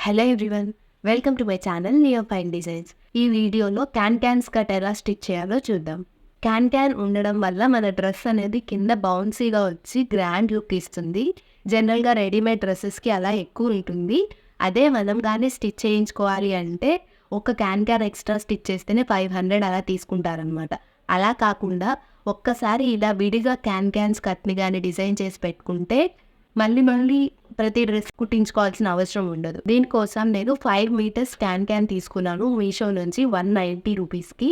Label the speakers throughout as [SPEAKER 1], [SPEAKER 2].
[SPEAKER 1] Hello everyone, welcome to my channel neo fine designs. ఈ వీడియోలో can skirt ఎలా stitch చేయాలో చూద్దాం. క్యాన్ ఉండడం వల్ల మన డ్రెస్ అనేది కింద బౌన్సీగా వచ్చి గ్రాండ్ లుక్ ఇస్తుంది. జనరల్గా రెడీమేడ్ డ్రెస్సెస్కి అలా ఎక్కువ ఉంటుంది. అదే మనం కానీ స్టిచ్ చేయించుకోవాలి అంటే ఒక క్యాన్ ఎక్స్ట్రా స్టిచ్ చేస్తేనే 500 అలా తీసుకుంటారనమాట. అలా కాకుండా ఒక్కసారి ఇలా విడిగా క్యాన్ స్కర్ట్ని కానీ డిజైన్ చేసి పెట్టుకుంటే మళ్ళీ ప్రతి డ్రెస్ కుట్టించుకోవాల్సిన అవసరం ఉండదు. దీనికోసం నేను 5 మీటర్స్ క్యాన్ తీసుకున్నాను మీషో నుంచి 190 రూపీస్కి.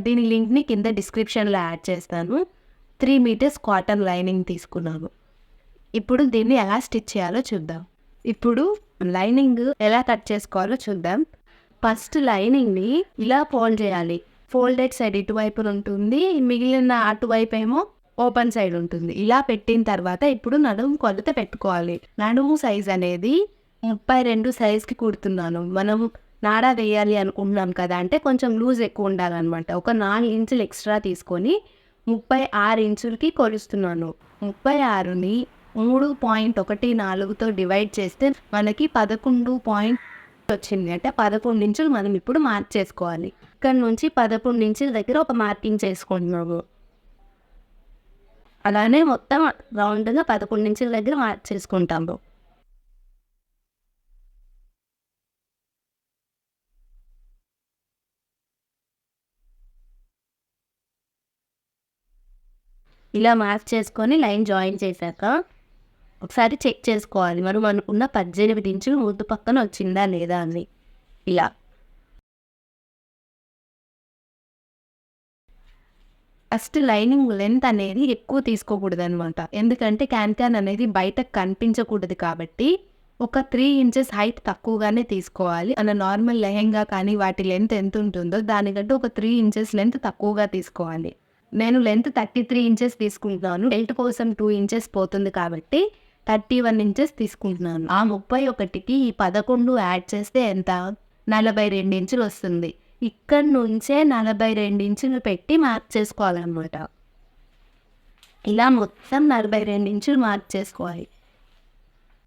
[SPEAKER 1] దీని లింక్ని కింద డిస్క్రిప్షన్లో యాడ్ చేస్తాను. 3 మీటర్స్ కాటన్ లైనింగ్ తీసుకున్నాను. ఇప్పుడు దీన్ని ఎలా స్టిచ్ చేయాలో చూద్దాం. ఇప్పుడు లైనింగ్ ఎలా కట్ చేసుకోవాలో చూద్దాం. ఫస్ట్ లైనింగ్ని ఇలా ఫోల్డ్ చేయాలి. ఫోల్డెడ్ సైడ్ ఇటువైపు ఉంటుంది, మిగిలిన అటువైపు ఏమో ఓపెన్ సైడ్ ఉంటుంది. ఇలా పెట్టిన తర్వాత ఇప్పుడు నడుము కొలత పెట్టుకోవాలి. నడుము సైజ్ అనేది 32 సైజ్కి కుడుతున్నాను. మనం నాడా వేయాలి అనుకుంటున్నాం కదా, అంటే కొంచెం లూజ్ ఎక్కువ ఉండాలన్నమాట. ఒక 4 ఇంచులు ఎక్స్ట్రా తీసుకొని 36 ఇంచులకి కొలుస్తున్నాను. 36ని 3.14తో డివైడ్ చేస్తే మనకి 11 వచ్చింది. అంటే 11 ఇంచులు మనం ఇప్పుడు మార్క్ చేసుకోవాలి. ఇక్కడ నుంచి 11 ఇంచుల దగ్గర ఒక మార్కింగ్ చేసుకుంటున్నాము. అలానే మొత్తం రౌండ్గా 11 ఇంచుల దగ్గర మార్క్ చేసుకుంటాము. ఇలా మార్క్ చేసుకొని లైన్ జాయిన్ చేశాక ఒకసారి చెక్ చేసుకోవాలి మనం అనుకున్న 18 ఇంచులు ముందు పక్కన వచ్చిందా లేదా అని. ఇలా ఫస్ట్ లైనింగ్ లెంత్ అనేది ఎక్కువ తీసుకోకూడదు అనమాట. ఎందుకంటే క్యాన్ అనేది బయటకు కనిపించకూడదు కాబట్టి ఒక 3 ఇంచెస్ హైట్ తక్కువగానే తీసుకోవాలి. మన నార్మల్ లెహెంగా కానీ వాటి లెంత్ ఎంత ఉంటుందో దానికంటే ఒక 3 ఇంచెస్ లెంత్ తక్కువగా తీసుకోవాలి. నేను లెంత్ 33 ఇంచెస్ తీసుకుంటున్నాను. బెల్ట్ కోసం 2 ఇంచెస్ పోతుంది కాబట్టి 31 ఇంచెస్ తీసుకుంటున్నాను. ఆ 31కి ఈ 11 యాడ్ చేస్తే ఎంత? 42 ఇంచులు వస్తుంది. ఇక్కడ నుంచే 42 ఇంచులు పెట్టి మార్క్ చేసుకోవాలన్నమాట. ఇలా మొత్తం 42 ఇంచులు మార్క్ చేసుకోవాలి.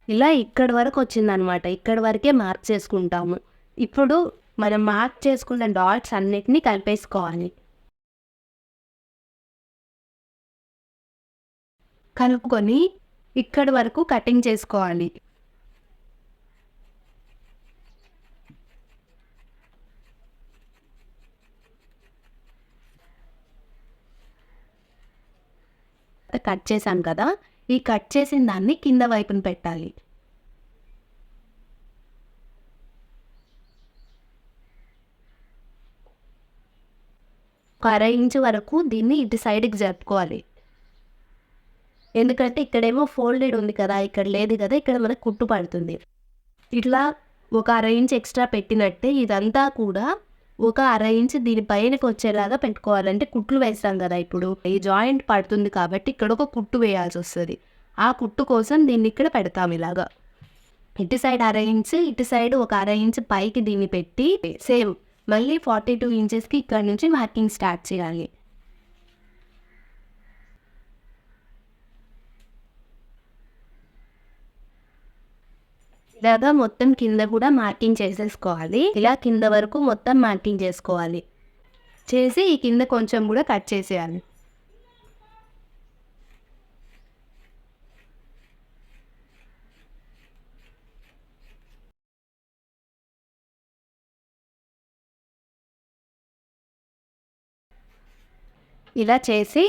[SPEAKER 1] ఇలా ఇక్కడి వరకు వచ్చిందనమాట. ఇక్కడి వరకే మార్క్ చేసుకుంటాము. ఇప్పుడు మనం మార్క్ చేసుకున్న డాట్స్ అన్నిటినీ కలిపేసుకోవాలి. కలుపుకొని ఇక్కడి వరకు కటింగ్ చేసుకోవాలి. కట్ చేసాం కదా, ఈ కట్ చేసిన దాన్ని కింద వైపున పెట్టాలి. ఒక 1/2 ఇంచు వరకు దీన్ని ఇటు సైడ్కి జరుపుకోవాలి. ఎందుకంటే ఇక్కడేమో ఫోల్డెడ్ ఉంది కదా, ఇక్కడ లేదు కదా, ఇక్కడ మనకు కుట్టు పడుతుంది. ఇట్లా ఒక 1/2 ఇంచు ఎక్స్ట్రా పెట్టినట్టే ఇదంతా కూడా ఒక 1/2 ఇంచు దీనిపైనకి వచ్చేలాగా పెట్టుకోవాలంటే కుట్లు వేస్తాం కదా, ఇప్పుడు ఈ జాయింట్ పడుతుంది కాబట్టి ఇక్కడ ఒక కుట్టు వేయాల్సి వస్తుంది. ఆ కుట్టు కోసం దీన్ని ఇక్కడ పెడతాం ఇలాగా. ఇటు సైడ్ 1/2 ఇంచు, ఇటు సైడ్ ఒక 1/2 ఇంచు పైకి దీన్ని పెట్టి సేమ్ మళ్ళీ 42 ఇంచెస్కి ఇక్కడ నుంచి మార్కింగ్ స్టార్ట్ చేయాలి. ఇలాగా మొత్తం కింద కూడా మార్కింగ్ చేసేసుకోవాలి. ఇలా కింద వరకు మొత్తం మార్కింగ్ చేసుకోవాలి. చేసి ఈ కింద కొంచెం కూడా కట్ చేసేయాలి. ఇలా చేసి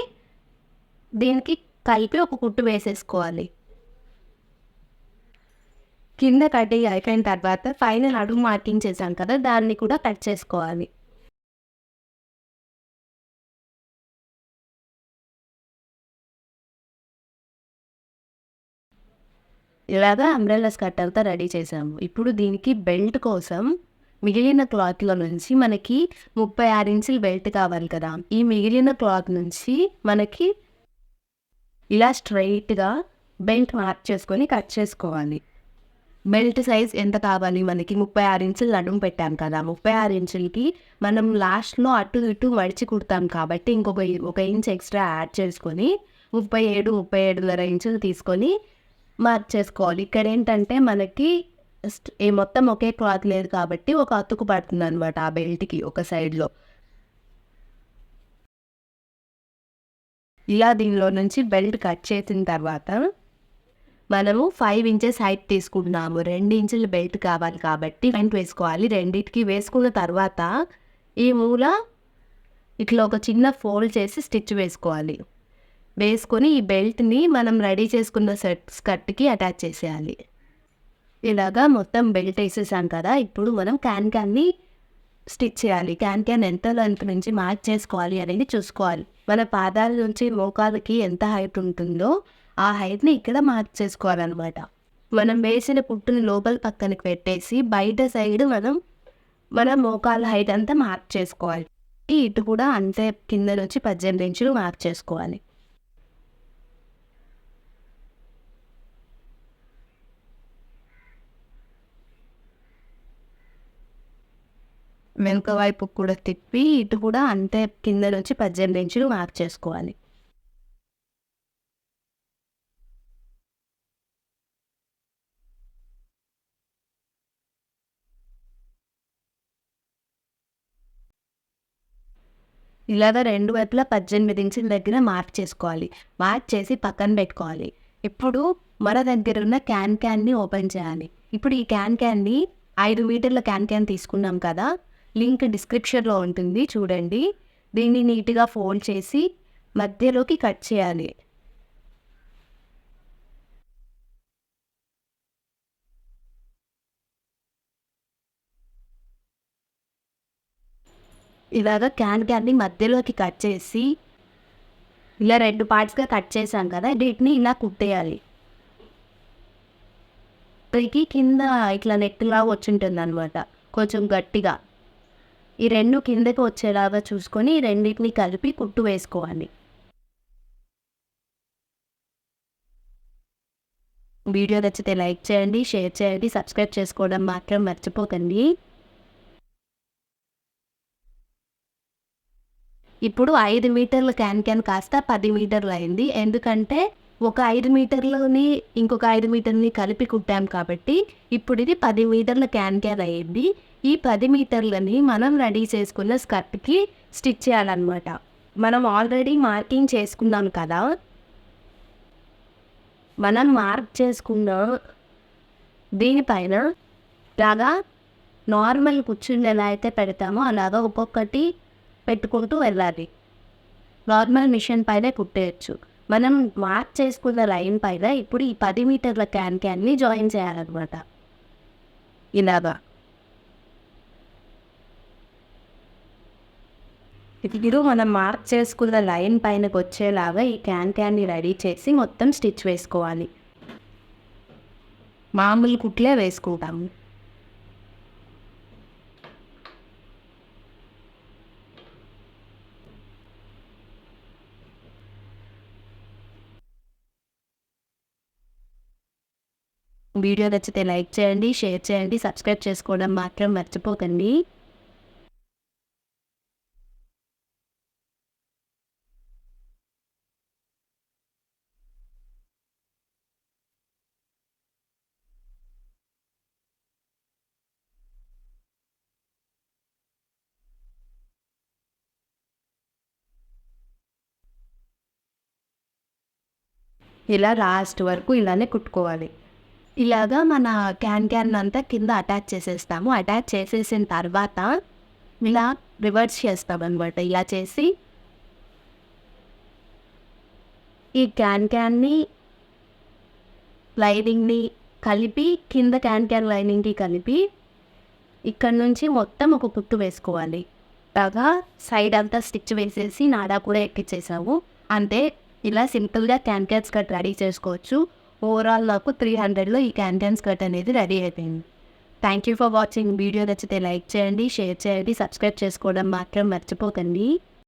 [SPEAKER 1] దీనికి కలిపి ఒక కుట్టు వేసేసుకోవాలి. కింద కటింగ్ అయిపోయిన తర్వాత పైన నడుము మార్కింగ్ చేశాం కదా, దాన్ని కూడా కట్ చేసుకోవాలి. ఇలాగా అంబ్రెల్లా స్కర్ట్ అంతా రెడీ చేసాము. ఇప్పుడు దీనికి బెల్ట్ కోసం మిగిలిన క్లాత్లో నుంచి మనకి 36 ఇంచుల బెల్ట్ కావాలి కదా, ఈ మిగిలిన క్లాత్ నుంచి మనకి ఇలా స్ట్రైట్గా బెల్ట్ మార్క్ చేసుకొని కట్ చేసుకోవాలి. బెల్ట్ సైజ్ ఎంత కావాలి మనకి? 36 ఇంచులు నడుము పెట్టాం కదా, 36 ఇంచులకి మనం లాస్ట్లో అటు ఇటు మడిచి కుడతాం కాబట్టి ఒక ఇంచ్ ఎక్స్ట్రా యాడ్ చేసుకొని 37.5 ఇంచులు తీసుకొని మార్క్ చేసుకోవాలి. ఇక్కడ ఏంటంటే మనకి ఈ మొత్తం ఒకే క్లాత్ లేదు కాబట్టి ఒక అతుకు పడుతుంది అనమాట ఆ బెల్ట్కి ఒక సైడ్లో. ఇలా దీనిలో నుంచి బెల్ట్ కట్ చేసిన తర్వాత మనము 5 ఇంచెస్ హైట్ తీసుకుంటున్నాము. 2 ఇంచుల బెల్ట్ కావాలి కాబట్టి ఫ్రంట్ వేసుకోవాలి. రెండింటికి వేసుకున్న తర్వాత ఈ మూల ఇట్లా ఒక చిన్న ఫోల్డ్ చేసి స్టిచ్ వేసుకోవాలి. వేసుకొని ఈ బెల్ట్ని మనం రెడీ చేసుకున్న స్కర్ట్కి అటాచ్ చేసేయాలి. ఇలాగా మొత్తం బెల్ట్ వేసేసాం కదా, ఇప్పుడు మనం క్యాన్ని స్టిచ్ చేయాలి. క్యాన్ ఎంత లెంత్ నుంచి మార్క్ చేసుకోవాలి అనేది చూసుకోవాలి. మన పాదాల నుంచి మోకాలకి ఎంత హైట్ ఉంటుందో ఆ హైట్ని ఇక్కడ మార్క్ చేసుకోవాలన్నమాట. మనం వేసిన పుట్టుని లోపల పక్కనకి పెట్టేసి బయట సైడ్ మన మోకాల హైట్ అంతా మార్క్ చేసుకోవాలి. ఇటు కూడా అంతే, కింద నుంచి 18 ఇంచులు మార్క్ చేసుకోవాలి. వెనుక వైపు కూడా తిప్పి ఇటు కూడా అంతే, కింద నుంచి 18 ఇంచులు మార్క్ చేసుకోవాలి. ఇలాగ రెండు వైపులా 18 ఇంచుల దగ్గర మార్క్ చేసుకోవాలి. మార్క్ చేసి పక్కన పెట్టుకోవాలి. ఇప్పుడు మన దగ్గర ఉన్న క్యాన్ని ఓపెన్ చేయాలి. ఇప్పుడు ఈ క్యాన్ని 5 మీటర్ల క్యాన్ తీసుకున్నాం కదా, లింక్ డిస్క్రిప్షన్లో ఉంటుంది చూడండి. దీన్ని నీట్గా ఫోల్డ్ చేసి మధ్యలోకి కట్ చేయాలి. ఇలాగ క్యాన్ని మధ్యలోకి కట్ చేసి ఇలా 2 పార్ట్స్గా కట్ చేసాం కదా, వీటిని ఇలా కుట్టేయాలి. పైకి కింద ఇట్లా నెట్లా వచ్చుంటుంది అనమాట, కొంచెం గట్టిగా. ఈ 2 కిందకి వచ్చేలాగా చూసుకొని రెండింటిని కలిపి కుట్టు వేసుకోవాలి. వీడియో నచ్చితే లైక్ చేయండి, షేర్ చేయండి, సబ్స్క్రైబ్ చేసుకోవడం మాత్రం మర్చిపోకండి. ఇప్పుడు 5 మీటర్ల క్యాన్ కాస్త 10 మీటర్లు అయింది. ఎందుకంటే ఒక 5 మీటర్లని ఇంకొక 5 మీటర్ని కలిపి కుట్టాం కాబట్టి ఇప్పుడు ఇది 10 మీటర్ల క్యాన్ అయ్యింది. ఈ 10 మీటర్లని మనం రెడీ చేసుకున్న స్కర్ట్కి స్టిచ్ చేయాలన్నమాట. మనం ఆల్రెడీ మార్కింగ్ చేసుకున్నాం కదా, మనం మార్క్ చేసుకున్న దీనిపైన ఇలాగా నార్మల్ కుచ్చుళ్ళు ఎలా అయితే పెడతామో అలాగా ఒక్కొక్కటి పెట్టుకుంటూ వెళ్ళాలి. నార్మల్ మిషన్ పైన కుట్టేయచ్చు. మనం మార్క్ చేసుకున్న లైన్ పైన ఇప్పుడు ఈ 10 మీటర్ల క్యాన్ని జాయిన్ చేయాలన్నమాట. ఇలాగా ఇప్పుడు మనం మార్క్ చేసుకున్న లైన్ పైనకు వచ్చేలాగా ఈ క్యాన్ని రెడీ చేసి మొత్తం స్టిచ్ వేసుకోవాలి. మామూలు కుట్లే వేసుకుంటాము. వీడియో నచ్చితే లైక్ చేయండి, షేర్ చేయండి, సబ్స్క్రైబ్ చేసుకోవడం మాత్రం మర్చిపోకండి. ఇలా లాస్ట్ వరకు ఇలానే కుట్టుకోవాలి. ఇలాగా మన క్యాన్ అంతా కింద అటాచ్ చేసేస్తాము. అటాచ్ చేసేసిన తర్వాత ఇలా రివర్స్ చేస్తామన్నమాట. ఇలా చేసి ఈ క్యాన్ని లైనింగ్ని కలిపి కింద క్యాన్ లైనింగ్కి కలిపి ఇక్కడ నుంచి మొత్తం ఒక కుట్టు వేసుకోవాలి. బాగా సైడ్ అంతా స్టిచ్ వేసేసి నాడా కూడా ఎక్కించేసాము. అంతే, ఇలా సింపుల్గా క్యాన్ స్కర్ట్ రెడీ చేసుకోవచ్చు. ఓవరాల్ నాకు 300లో ఈ క్యాన్ స్కర్ట్ అనేది రెడీ అయిపోయింది. Thank you for watching. Video నచ్చితే లైక్ చేయండి, షేర్ చేయండి, సబ్స్క్రైబ్ చేసుకోవడం మాత్రం మర్చిపోకండి.